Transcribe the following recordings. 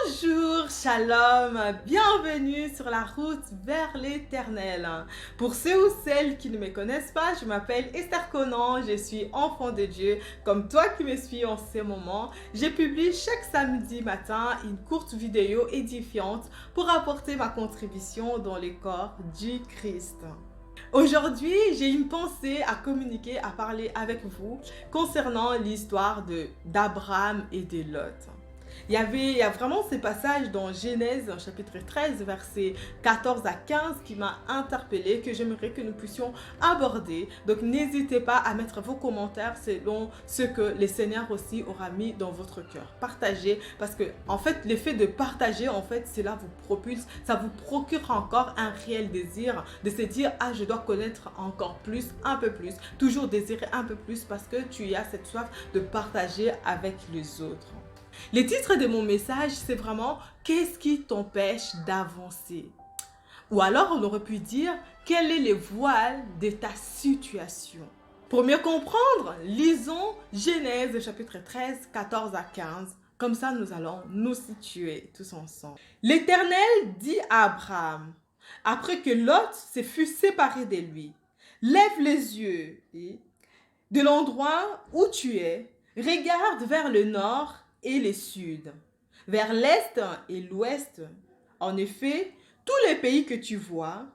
Bonjour, shalom, bienvenue sur la route vers l'éternel. Pour ceux ou celles qui ne me connaissent pas, je m'appelle Esther Conan, je suis enfant de Dieu. Comme toi qui me suis en ce moment, je publie chaque samedi matin une courte vidéo édifiante pour apporter ma contribution dans le corps du Christ. Aujourd'hui, j'ai une pensée à communiquer, à parler avec vous concernant l'histoire d'Abraham et de Lot. Il y a vraiment ces passages dans Genèse, chapitre 13, versets 14 à 15 qui m'a interpellée, que j'aimerais que nous puissions aborder. Donc n'hésitez pas à mettre vos commentaires selon ce que le Seigneur aussi aura mis dans votre cœur. Partagez, parce que en fait, l'effet de partager, en fait, cela vous propulse, ça vous procure encore un réel désir de se dire, ah, je dois connaître encore plus, un peu plus, toujours désirer un peu plus parce que tu as cette soif de partager avec les autres. Le titre de mon message, c'est vraiment « Qu'est-ce qui t'empêche d'avancer ?» Ou alors, on aurait pu dire « Quel est le voile de ta situation ?» Pour mieux comprendre, lisons Genèse chapitre 13, 14 à 15. Comme ça, nous allons nous situer tous ensemble. L'Éternel dit à Abraham, après que Lot se fut séparé de lui, « Lève les yeux de l'endroit où tu es, regarde vers le nord et le sud, vers l'est et l'ouest. En effet, tous les pays que tu vois,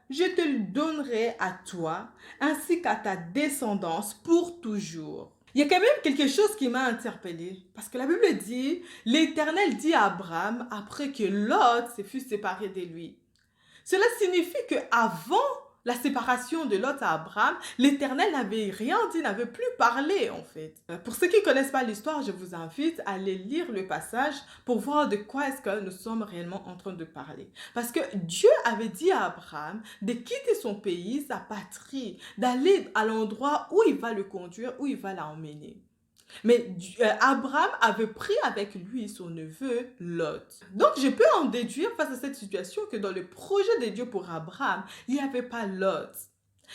je te le donnerai à toi, ainsi qu'à ta descendance pour toujours. » Il y a quand même quelque chose qui m'a interpellée, parce que la Bible dit, l'Éternel dit à Abraham, après que Lot se fut séparé de lui. Cela signifie qu'avant la séparation de Lot à Abraham, l'Éternel n'avait rien dit, n'avait plus parlé en fait. Pour ceux qui ne connaissent pas l'histoire, je vous invite à aller lire le passage pour voir de quoi est-ce que nous sommes réellement en train de parler. Parce que Dieu avait dit à Abraham de quitter son pays, sa patrie, d'aller à l'endroit où il va le conduire, où il va l'emmener. Mais Abraham avait pris avec lui son neveu Lot. Donc je peux en déduire face à cette situation que dans le projet de Dieu pour Abraham, il n'y avait pas Lot.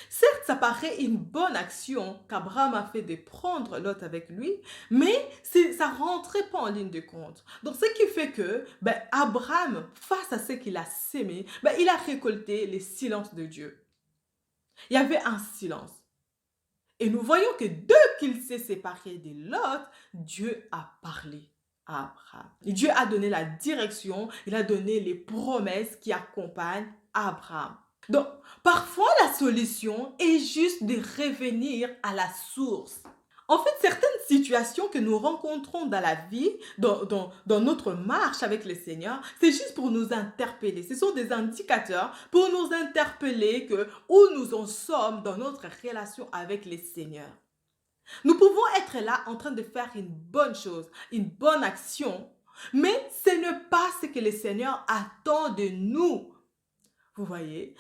Certes, ça paraît une bonne action qu'Abraham a fait de prendre Lot avec lui, mais ça ne rentrait pas en ligne de compte. Donc ce qui fait que Abraham, face à ce qu'il a sémé, il a récolté le silence de Dieu. Il y avait un silence. Et nous voyons que dès qu'il s'est séparé de Lot, Dieu a parlé à Abraham. Et Dieu a donné la direction, il a donné les promesses qui accompagnent Abraham. Donc, parfois la solution est juste de revenir à la source. En fait, certaines situations que nous rencontrons dans la vie, dans notre marche avec le Seigneur, c'est juste pour nous interpeller. Ce sont des indicateurs pour nous interpeller que où nous en sommes dans notre relation avec le Seigneur. Nous pouvons être là en train de faire une bonne chose, une bonne action, mais ce n'est pas ce que le Seigneur attend de nous. Vous voyez,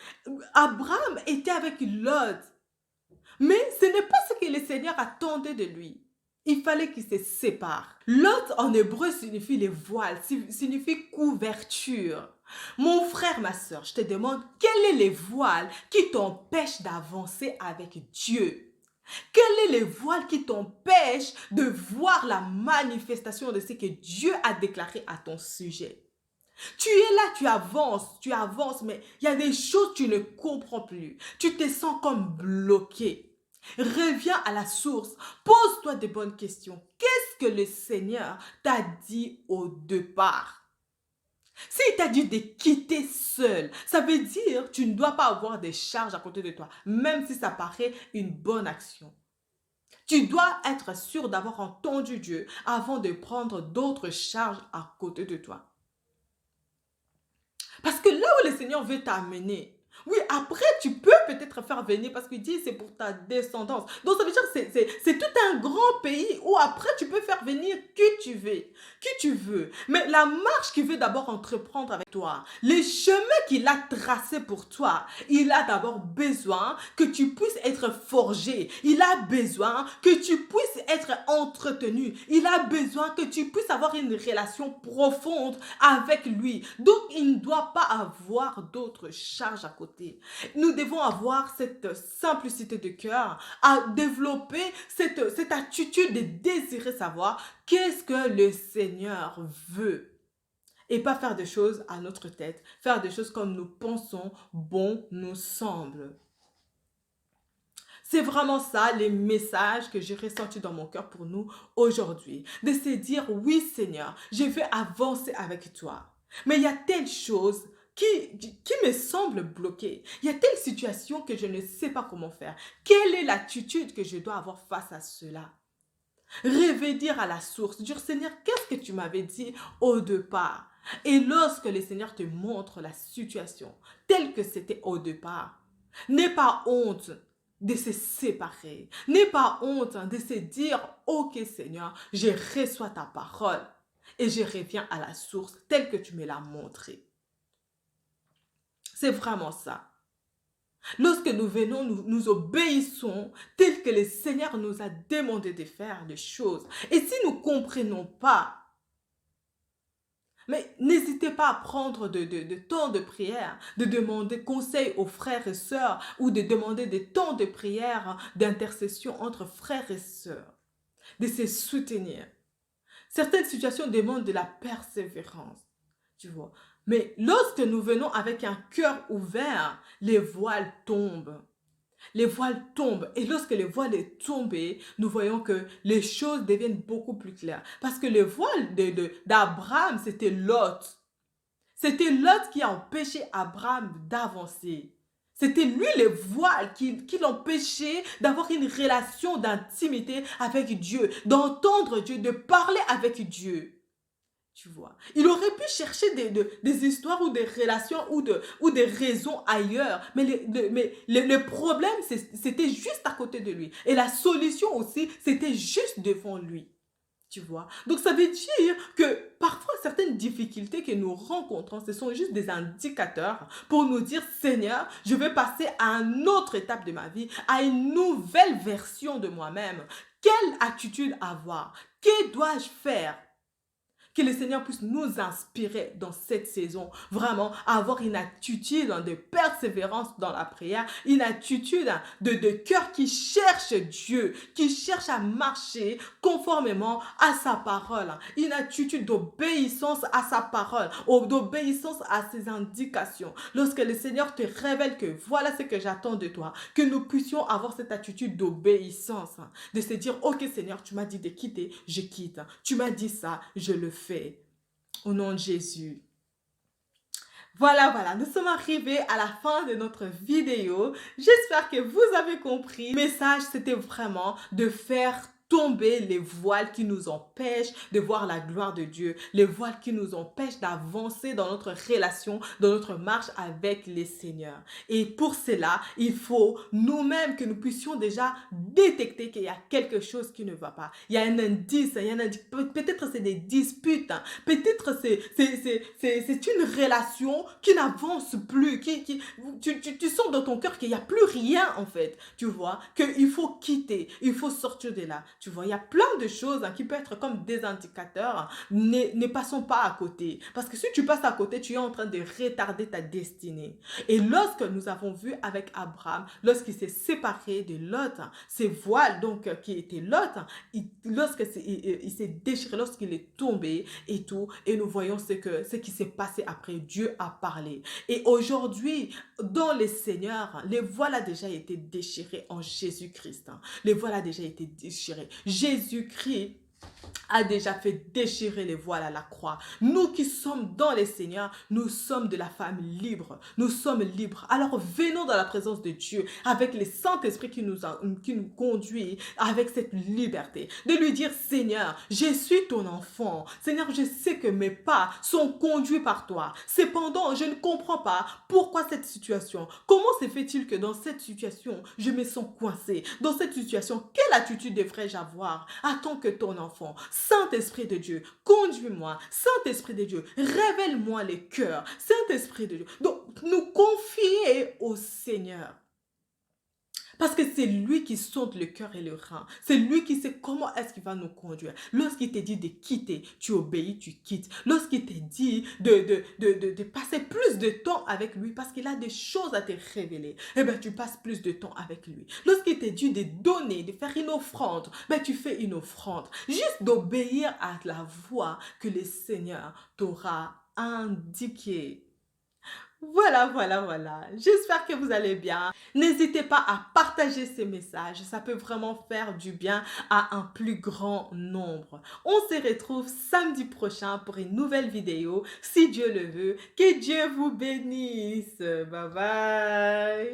Abraham était avec Lot. Mais ce n'est pas ce que le Seigneur attendait de lui. Il fallait qu'il se sépare. Lot en hébreu signifie les voiles, signifie couverture. Mon frère, ma soeur, je te demande, quel est les voiles qui t'empêchent d'avancer avec Dieu? Quel est le voile qui t'empêche de voir la manifestation de ce que Dieu a déclaré à ton sujet? Tu es là, tu avances, mais il y a des choses que tu ne comprends plus. Tu te sens comme bloqué. Reviens à la source. Pose-toi de bonnes questions. Qu'est-ce que le Seigneur t'a dit au départ? S'il t'a dit de quitter seul, ça veut dire que tu ne dois pas avoir des charges à côté de toi, même si ça paraît une bonne action. Tu dois être sûr d'avoir entendu Dieu avant de prendre d'autres charges à côté de toi. Parce que là où le Seigneur veut t'amener, oui, après, tu peux peut-être faire venir parce qu'il dit c'est pour ta descendance. Donc, ça veut dire que c'est tout un grand pays où après, tu peux faire venir qui tu veux. Mais la marche qu'il veut d'abord entreprendre avec toi, les chemins qu'il a tracés pour toi, il a d'abord besoin que tu puisses être forgé. Il a besoin que tu puisses être entretenu. Il a besoin que tu puisses avoir une relation profonde avec lui. Donc, il ne doit pas avoir d'autres charges à côté. Nous devons avoir cette simplicité de cœur, à développer cette attitude de désirer savoir qu'est-ce que le Seigneur veut. et pas faire des choses à notre tête, faire des choses comme nous pensons bon nous semble. C'est vraiment ça les messages que j'ai ressentis dans mon cœur pour nous aujourd'hui. De se dire, oui Seigneur, je vais avancer avec toi. Mais il y a telle chose qui me semble bloquée. Il y a telle situation que je ne sais pas comment faire. Quelle est l'attitude que je dois avoir face à cela? Revenir à la source, dire Seigneur, qu'est-ce que tu m'avais dit au départ? Et lorsque le Seigneur te montre la situation telle que c'était au départ, n'aie pas honte de se séparer. N'aie pas honte de se dire, ok Seigneur, je reçois ta parole et je reviens à la source telle que tu me l'as montrée. C'est vraiment ça. Lorsque nous venons, nous obéissons tel que le Seigneur nous a demandé de faire les choses. Et si nous ne comprenons pas, mais n'hésitez pas à prendre de temps de prière, de demander conseil aux frères et sœurs ou de demander des temps de prière, d'intercession entre frères et sœurs, de se soutenir. Certaines situations demandent de la persévérance, tu vois. Mais lorsque nous venons avec un cœur ouvert, les voiles tombent. Les voiles tombent. Et lorsque le voile est tombé, nous voyons que les choses deviennent beaucoup plus claires. Parce que le voile d'Abraham, c'était Lot. C'était Lot qui a empêché Abraham d'avancer. C'était lui le voile qui l'empêchait d'avoir une relation d'intimité avec Dieu, d'entendre Dieu, de parler avec Dieu. Tu vois, il aurait pu chercher des histoires ou des relations ou des raisons ailleurs. Mais le problème, c'était juste à côté de lui. Et la solution aussi, c'était juste devant lui. Tu vois. Donc, ça veut dire que parfois, certaines difficultés que nous rencontrons, ce sont juste des indicateurs pour nous dire, Seigneur, je vais passer à une autre étape de ma vie, à une nouvelle version de moi-même. Quelle attitude avoir? Que dois-je faire? Que le Seigneur puisse nous inspirer dans cette saison, vraiment avoir une attitude de persévérance dans la prière, une attitude de cœur qui cherche Dieu, qui cherche à marcher conformément à sa parole, une attitude d'obéissance à sa parole, d'obéissance à ses indications. Lorsque le Seigneur te révèle que voilà ce que j'attends de toi, que nous puissions avoir cette attitude d'obéissance, de se dire, ok Seigneur, tu m'as dit de quitter, je quitte. Tu m'as dit ça, je le fais. Au nom de Jésus. Voilà, nous sommes arrivés à la fin de notre vidéo. J'espère que vous avez compris. Le message, c'était vraiment de faire tomber les voiles qui nous empêchent de voir la gloire de Dieu, les voiles qui nous empêchent d'avancer dans notre relation, dans notre marche avec les seigneurs. Et pour cela, il faut nous-mêmes que nous puissions déjà détecter qu'il y a quelque chose qui ne va pas. Il y a un indice, peut-être c'est des disputes, peut-être c'est une relation qui n'avance plus, tu sens dans ton cœur qu'il n'y a plus rien en fait, tu vois, qu'il faut quitter, il faut sortir de là. Tu vois, il y a plein de choses qui peuvent être comme des indicateurs. Ne passons pas à côté. Parce que si tu passes à côté, tu es en train de retarder ta destinée. Et lorsque nous avons vu avec Abraham, lorsqu'il s'est séparé de Lot, ses voiles, donc, qui étaient Lot, il s'est déchiré, lorsqu'il est tombé et tout, et nous voyons ce qui s'est passé après. Dieu a parlé. Et aujourd'hui, dans les seigneurs, les voiles a déjà été déchirées en Jésus-Christ. Les voiles a déjà été déchirées. Jésus-Christ a déjà fait déchirer les voiles à la croix. Nous qui sommes dans les seigneurs, nous sommes de la femme libre. Nous sommes libres. Alors venons dans la présence de Dieu avec le Saint-Esprit qui nous conduit avec cette liberté. De lui dire, Seigneur, je suis ton enfant. Seigneur, je sais que mes pas sont conduits par toi. Cependant, je ne comprends pas pourquoi cette situation. Comment se fait-il que dans cette situation, je me sens coincée? Dans cette situation, quelle attitude devrais-je avoir en tant que ton enfant? Saint-Esprit de Dieu, conduis-moi. Saint-Esprit de Dieu, révèle-moi les cœurs. Saint-Esprit de Dieu. Donc, nous confier au Seigneur. Parce que c'est lui qui sonde le cœur et le rein. C'est lui qui sait comment est-ce qu'il va nous conduire. Lorsqu'il te dit de quitter, tu obéis, tu quittes. Lorsqu'il te dit de passer plus de temps avec lui parce qu'il a des choses à te révéler, eh bien, tu passes plus de temps avec lui. Lorsqu'il te dit de donner, de faire une offrande, ben, tu fais une offrande. Juste d'obéir à la voix que le Seigneur t'aura indiqué. Voilà. J'espère que vous allez bien. N'hésitez pas à partager ces messages. Ça peut vraiment faire du bien à un plus grand nombre. On se retrouve samedi prochain pour une nouvelle vidéo. Si Dieu le veut, que Dieu vous bénisse. Bye bye.